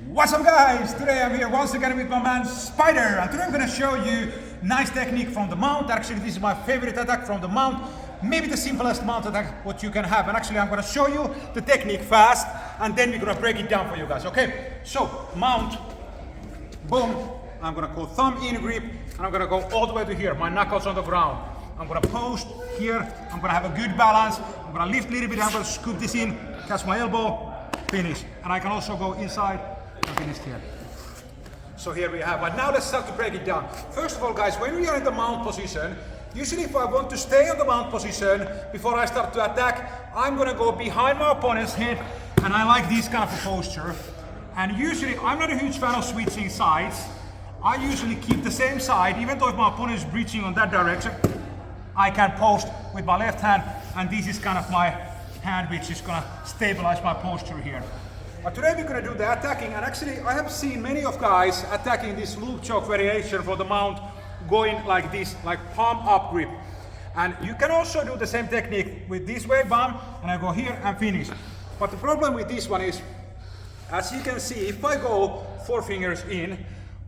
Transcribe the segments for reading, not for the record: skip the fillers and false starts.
What's up guys? Today I'm here once again with my man Spider, and today I'm going to show you nice technique from the mount. Actually this is my favorite attack from the mount, maybe the simplest mount attack what you can have, and actually I'm going to show you the technique fast and then we're going to break it down for you guys. Okay, so mount, boom, I'm going to go thumb in grip and I'm going to go all the way to here, my knuckles on the ground. I'm going to post here, I'm going to have a good balance, I'm going to lift a little bit, I'm going to scoop this in, catch my elbow, finish. And I can also go inside and finish here. So here we have, but now let's start to break it down. First of all guys, when we are in the mount position, usually if I want to stay on the mount position before I start to attack, I'm going to go behind my opponent's head, and I like this kind of a posture. And usually I'm not a huge fan of switching sides. I usually keep the same side, even though if my opponent is breaching on that direction, I can post with my left hand, and this is kind of my hand which is gonna stabilize my posture here. But today we're gonna do the attacking, and actually I have seen many of guys attacking this loop choke variation for the mount, going like this, like palm up grip. And you can also do the same technique with this way, bam, and I go here and finish. But the problem with this one is, as you can see, if I go 4 fingers in,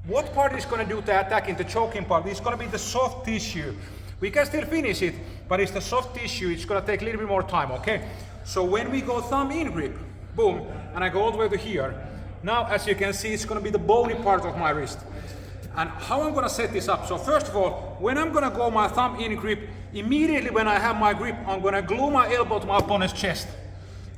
what part is gonna do the attacking, the choking part? It's gonna be the soft tissue. We can still finish it, but it's the soft tissue, it's gonna take a little bit more time, okay? So when we go thumb in grip, boom, and I go all the way to here, now as you can see, it's gonna be the bony part of my wrist. And how I'm gonna set this up? So first of all, when I'm gonna go my thumb in grip, immediately when I have my grip, I'm gonna glue my elbow to my opponent's chest.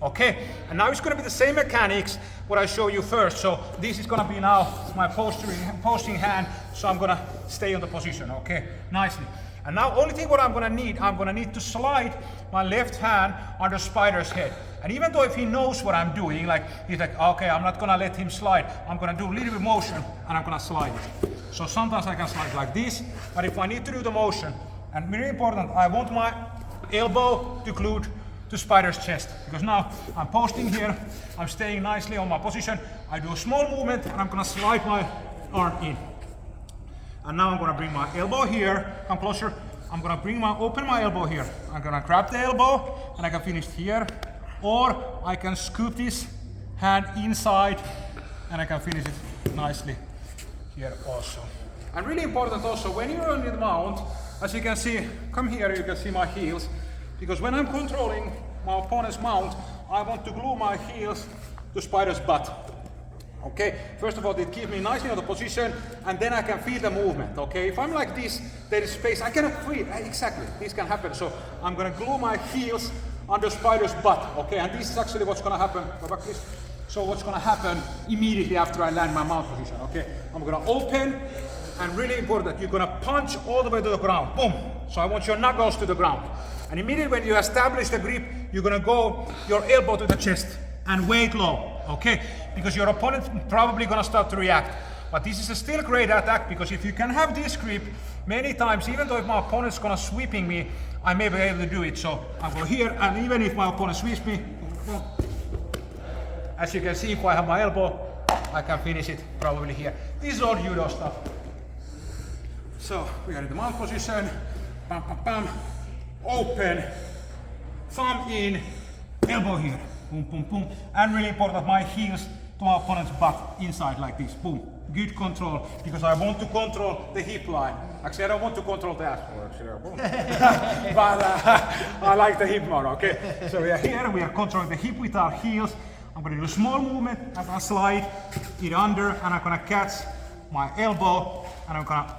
Okay, and now it's gonna be the same mechanics what I show you first. So this is gonna be now my posting hand, so I'm gonna stay on the position, okay, nicely. And now only thing what I'm gonna need to slide my left hand under Spider's head. And even though if he knows what I'm doing, like he's like, okay, I'm not gonna let him slide, I'm gonna do a little bit motion and I'm gonna slide it. So sometimes I can slide like this, but if I need to do the motion, and very important, I want my elbow to glued to Spider's chest, because now I'm posting here, I'm staying nicely on my position, I do a small movement and I'm gonna slide my arm in. And now I'm gonna bring my elbow here, come closer, I'm gonna open my elbow here. I'm gonna grab the elbow and I can finish here, or I can scoop this hand inside and I can finish it nicely here also. And really important also, when you're on the mount, as you can see, come here, you can see my heels, because when I'm controlling my opponent's mount, I want to glue my heels to Spider's butt. Okay, first of all, it keeps me nicely in the position, and then I can feel the movement. Okay, if I'm like this, there is space, I cannot feel, exactly, this can happen. So I'm gonna glue my heels under Spider's butt. Okay, and this is actually what's gonna happen. Go back, please. So what's gonna happen immediately after I land my mount position. Okay, I'm gonna open, and really important, you're gonna punch all the way to the ground. Boom. So I want your knuckles to the ground. And immediately when you establish the grip, you're gonna go your elbow to the chest and weight low. Okay, because your opponent probably gonna start to react. But this is a still great attack, because if you can have this grip many times, even though if my opponent's gonna sweeping me, I may be able to do it. So I go here, and even if my opponent sweeps me, as you can see, if I have my elbow, I can finish it probably here. This is all judo stuff. So we are in the mount position, bam, bam, bam, open, thumb in, elbow here. Boom, boom, boom. And really important, my heels to my opponent's butt inside like this. Boom. Good control, because I want to control the hip line. Actually, I don't want to control the ass. But I like the hip more, okay? So we are here, we are controlling the hip with our heels. I'm going to do a small movement, I'm going to slide it under, and I'm going to catch my elbow, and I'm going to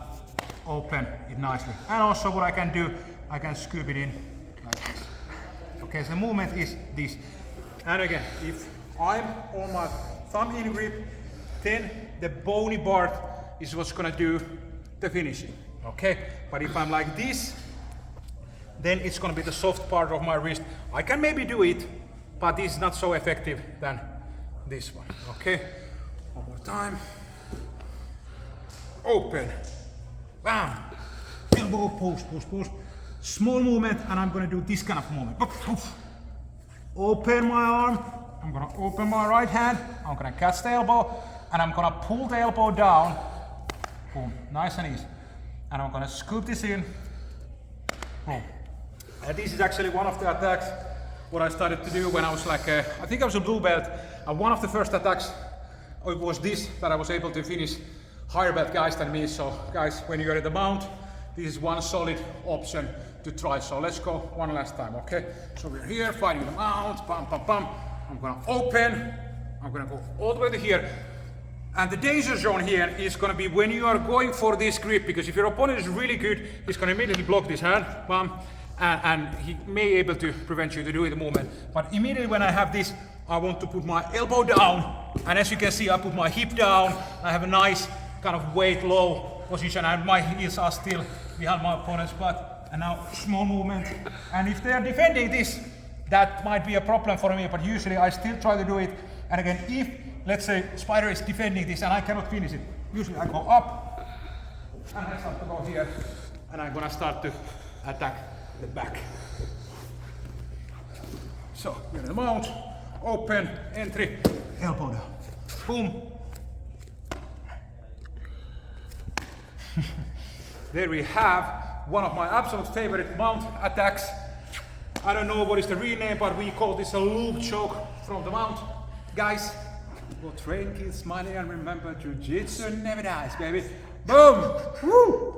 open it nicely. And also what I can do, I can scoop it in like this. Okay, so the movement is this. And again, if I'm on my thumb in grip, then the bony part is what's gonna do the finishing, okay? But if I'm like this, then it's gonna be the soft part of my wrist. I can maybe do it, but this is not so effective than this one, okay? One more time. Open, bam, elbow, post, post, post. Small movement, and I'm gonna do this kind of movement. Open my arm, I'm gonna open my right hand, I'm gonna catch the elbow, and I'm gonna pull the elbow down, boom, nice and easy. And I'm gonna scoop this in, boom. And this is actually one of the attacks what I started to do when I was like, I think I was a blue belt, and one of the first attacks it was this that I was able to finish higher belt guys than me. So guys, when you're at the mount, this is one solid option to try. So let's go one last time, okay? So we're here fighting the mount, bam, bam, bam. I'm gonna open, I'm gonna go all the way to here. And the danger zone here is gonna be when you are going for this grip, because if your opponent is really good, he's gonna immediately block this hand, bam, and he may be able to prevent you to do the movement. But immediately when I have this, I want to put my elbow down, and as you can see, I put my hip down. I have a nice kind of weight low position, and my heels are still behind my opponent's butt. And now small movement. And if they are defending this, that might be a problem for me, but usually I still try to do it. And again, if let's say Spider is defending this and I cannot finish it, usually I go up and I start to go here, and I'm gonna start to attack the back. So we're in the mount, open, entry, elbow down, boom. There we have one of my absolute favorite mount attacks. I don't know what is the real name, but we call this a loop choke from the mount. Guys, go train, kids, money, and remember, jiu-jitsu never dies, baby. Boom! Woo!